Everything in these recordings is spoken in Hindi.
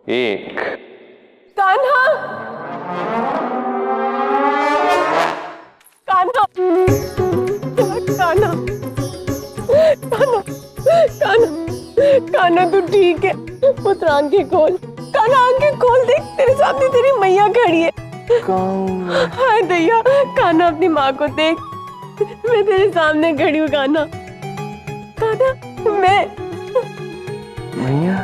एक। कान्हा, कान्हा, कान्हा, कान्हा, कान्हा, कान्हा तू ठीक है? पुत्र आंखें खोल, कान्हा आंखें खोल, देख तेरे सामने तेरी मैया खड़ी है। हाय दैया, कान्हा अपनी माँ को देख, मैं तेरे सामने खड़ी हूँ कान्हा। कान्हा मैं मैया,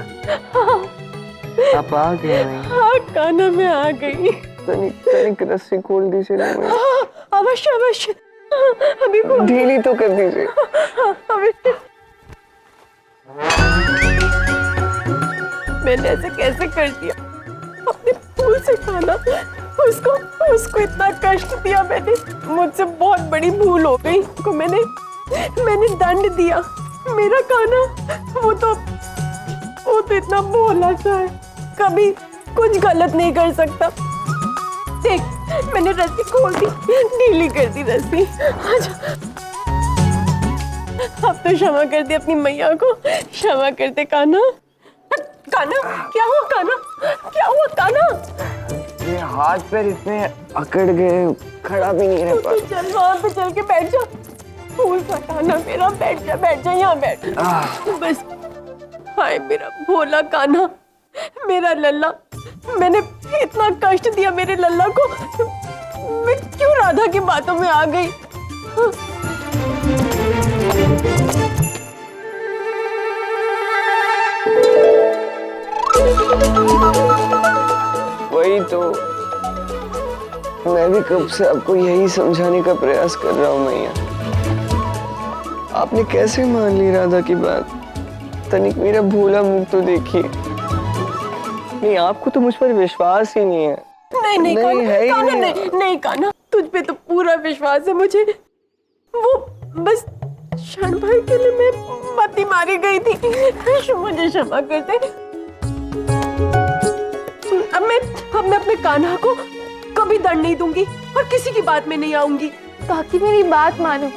आप आ गए? हाँ कान्हा मैं आ गई। तनिक रस्सी खोल दीजिए ना मैया। अवश्य अवश्य, अभी खोल। ढीली तो कर दीजिए। अवश्य। मैंने ऐसे कैसे कर दिया? अपने फूल से खाना, उसको इतना कष्ट दिया मैंने, मुझसे बहुत बड़ी भूल हो गई। को मैंने दंड दिया। मेरा कान्हा वो तो इतना भोला सा है, कभी कुछ गलत नहीं कर सकता। देख मैंने रस्सी खोल दी, ढीली कर दी रस्सी। अब तो क्षमा कर दे अपनी मैया को, क्षमा कर दे कान्हा। कान्हा क्या हुआ? कान्हा क्या हुआ? कान्हा ये हाथ पैर इतने अकड़ गए, खड़ा भी नहीं रह पा। चल वहां पे चल के बैठ जा, फूल सा कान्हा मेरा, बैठ जा यहाँ बैठ। बस हाय मेरा भोला कान्हा, मेरा लल्ला, मैंने इतना कष्ट दिया मेरे लल्ला को, मैं क्यों राधा की बातों में आ गई? वही तो मैं भी कब से आपको यही समझाने का प्रयास कर रहा हूँ मैया। आपने कैसे मान ली राधा की बात? तनिक मेरा भोला मुख तो देखिए। नहीं, आपको तो मुझ पर विश्वास ही नहीं है। नहीं कान्हा, नहीं कान्हा, तुझ पे तो पूरा विश्वास है मुझे। वो बस क्षण भर के लिए मैं मती मारी गई थी, मुझे क्षमा कर दे। अब मैं अपने कान्हा को कभी दंड नहीं दूंगी और किसी की बात में नहीं आऊंगी। काकी मेरी बात मानो,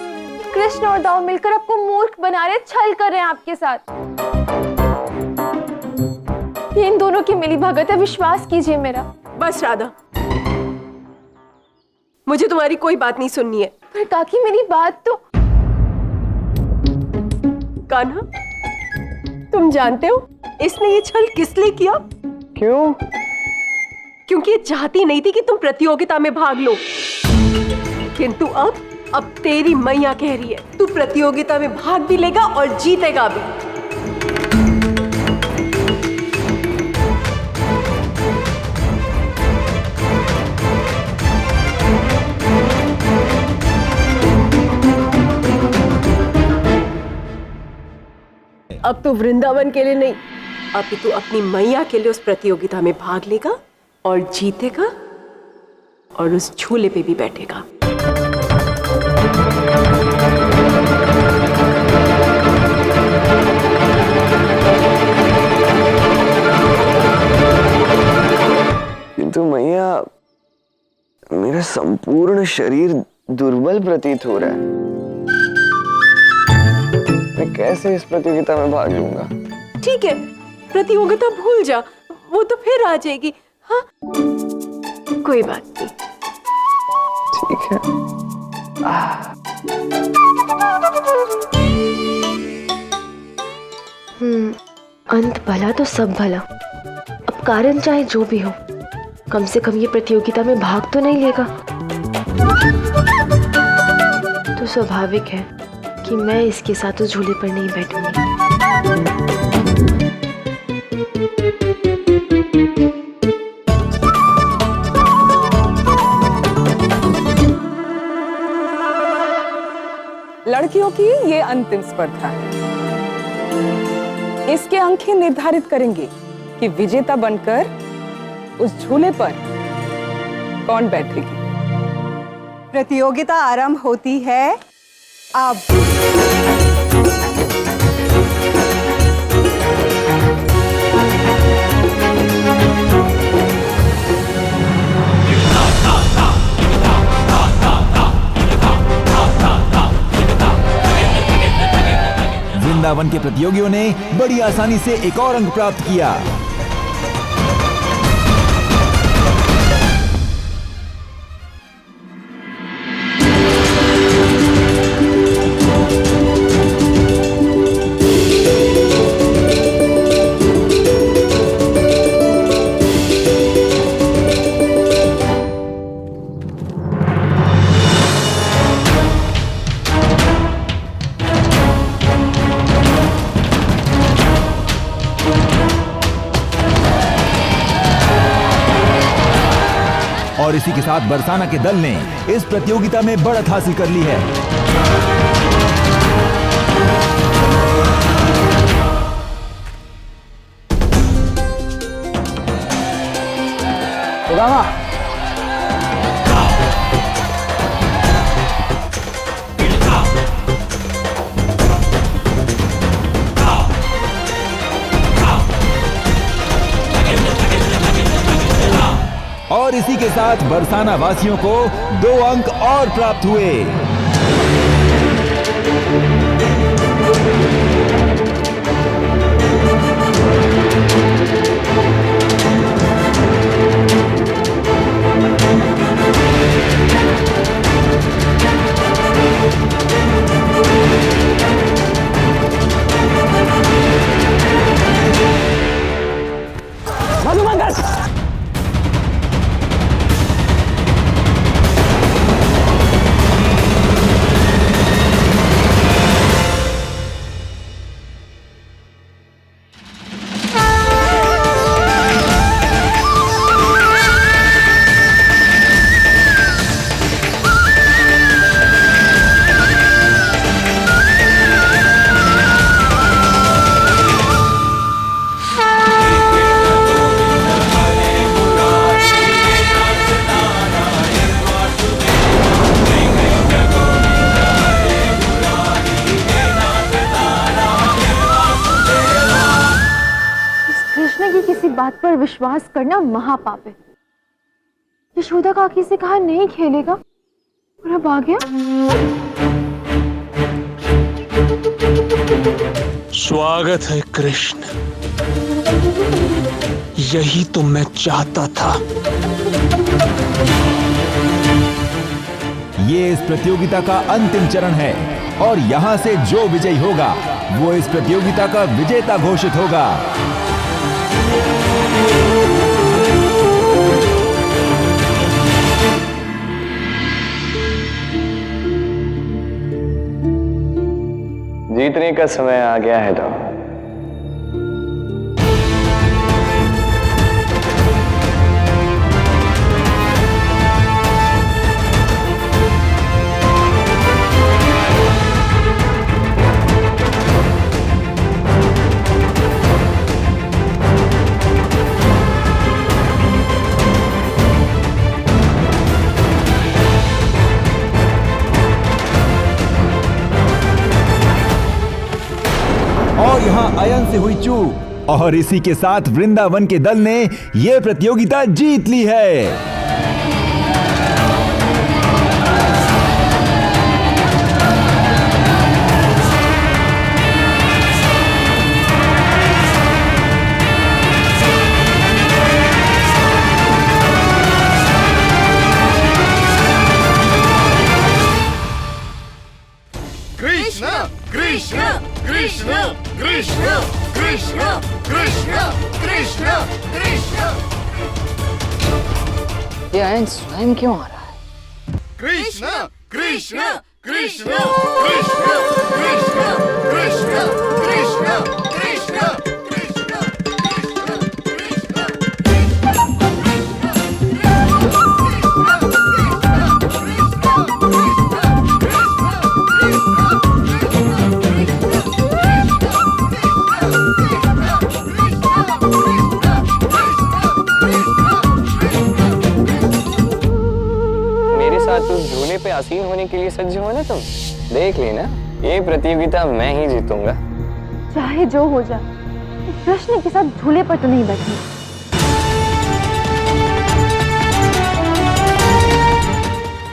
कृष्ण और दाऊ मिलकर आपको मूर्ख बना रहे, छल कर रहे हैं आपके साथ। ये इन दोनों की मिलीभगत है, विश्वास कीजिए मेरा। बस राधा, मुझे तुम्हारी कोई बात नहीं सुननी है। पर काकी मेरी बात तो। कान्हा तुम जानते हो इसने ये छल किस लिए किया? क्यों? क्योंकि ये चाहती नहीं थी कि तुम प्रतियोगिता में भाग लो, किंतु अब तेरी मैया कह रही है तू प्रतियोगिता में भाग भी लेगा और जीतेगा भी। अब तो वृंदावन के लिए नहीं, अब तू अपनी मैया के लिए उस प्रतियोगिता में भाग लेगा और जीतेगा और उस झूले पे भी बैठेगा। किंतु मैया, मेरा संपूर्ण शरीर दुर्बल प्रतीत हो रहा है। मैं कैसे इस प्रतियोगिता में भाग लूंगा? ठीक है, प्रतियोगिता भूल जा, वो तो फिर आ जाएगी। हाँ कोई बात नहीं। ठीक है। अंत भला तो सब भला। अब कारण चाहे जो भी हो, कम से कम ये प्रतियोगिता में भाग तो नहीं लेगा। तो स्वाभाविक है कि मैं इसके साथ उस झूले पर नहीं बैठूंगी। लड़कियों की ये अंतिम स्पर्धा है। इसके अंक ही निर्धारित करेंगे कि विजेता बनकर उस झूले पर कौन बैठेगी। प्रतियोगिता आरंभ होती है अब। वृंदावन के प्रतियोगियों ने बड़ी आसानी से एक और अंक प्राप्त किया। और इसी के साथ बरसाना के दल ने इस प्रतियोगिता में बढ़त हासिल कर ली है। और इसी के साथ बरसाना वासियों को 2 अंक और प्राप्त हुए। बात पर विश्वास करना महापाप है। यशोदा काकी से कहा नहीं खेलेगा और अब आ गया। स्वागत है कृष्ण, यही तो मैं चाहता था। ये इस प्रतियोगिता का अंतिम चरण है और यहाँ से जो विजयी होगा वो इस प्रतियोगिता का विजेता घोषित होगा। जीतने का समय आ गया है तो और यहाँ अयन से हुई चूक और इसी के साथ वृंदावन के दल ने यह प्रतियोगिता जीत ली है। कृष्ण कृष्ण कृष्ण कृष्ण कृष्ण कृष्ण कृष्ण कृष्ण। ये अयन स्वयं क्यों आ रहा है? कृष्ण कृष्ण कृष्ण कृष्ण कृष्ण कृष्ण कृष्ण कृष्ण झूले पे आसीन होने के लिए सज्ज हो ना तुम? देख लेना, ये प्रतियोगिता मैं ही जीतूंगा। चाहे जो हो जाए, कृष्ण के साथ झूले पर तो नहीं बैठूंगी।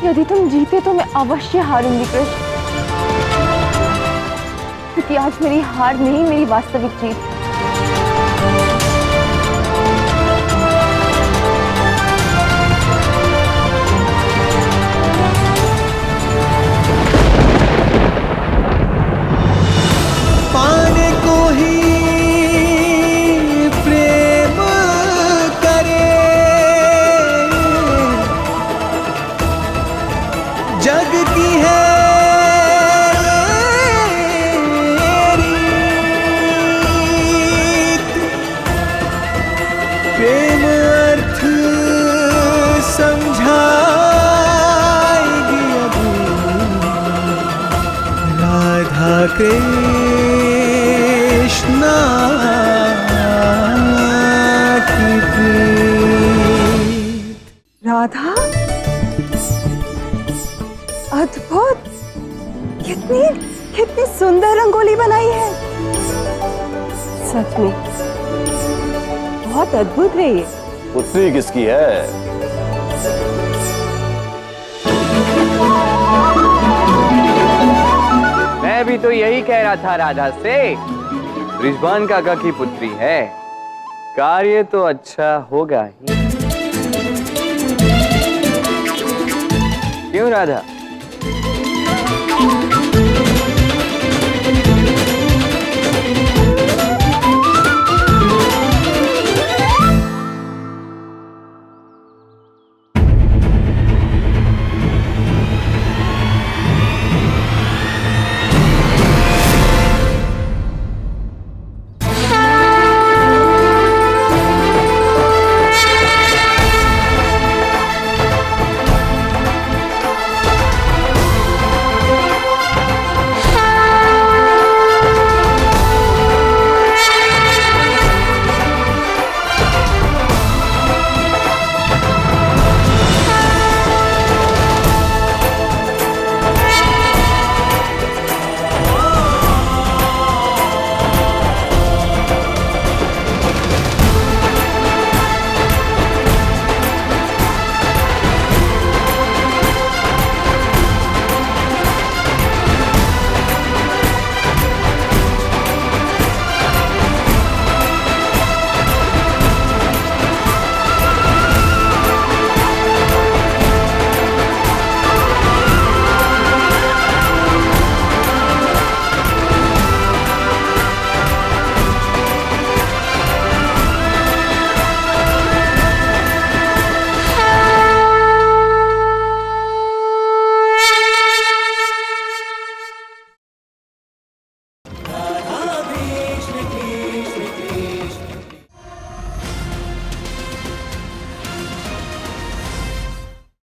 यदि तुम जीते तो मैं अवश्य हारूंगी कृष्ण, क्योंकि आज मेरी हार नहीं मेरी वास्तविक जीत। पाने को ही प्रेम करे, जग की है रीत, प्रेम अर्थ समझा कृष्णा की प्रीत। राधा, अद्भुत, कितनी कितनी सुंदर रंगोली बनाई है। सच में बहुत अद्भुत है ये। पुत्री किसकी है? मैं भी तो यही कह रहा था राधा से, रिजवान काका की पुत्री है, कार्य तो अच्छा होगा ही। क्यों राधा?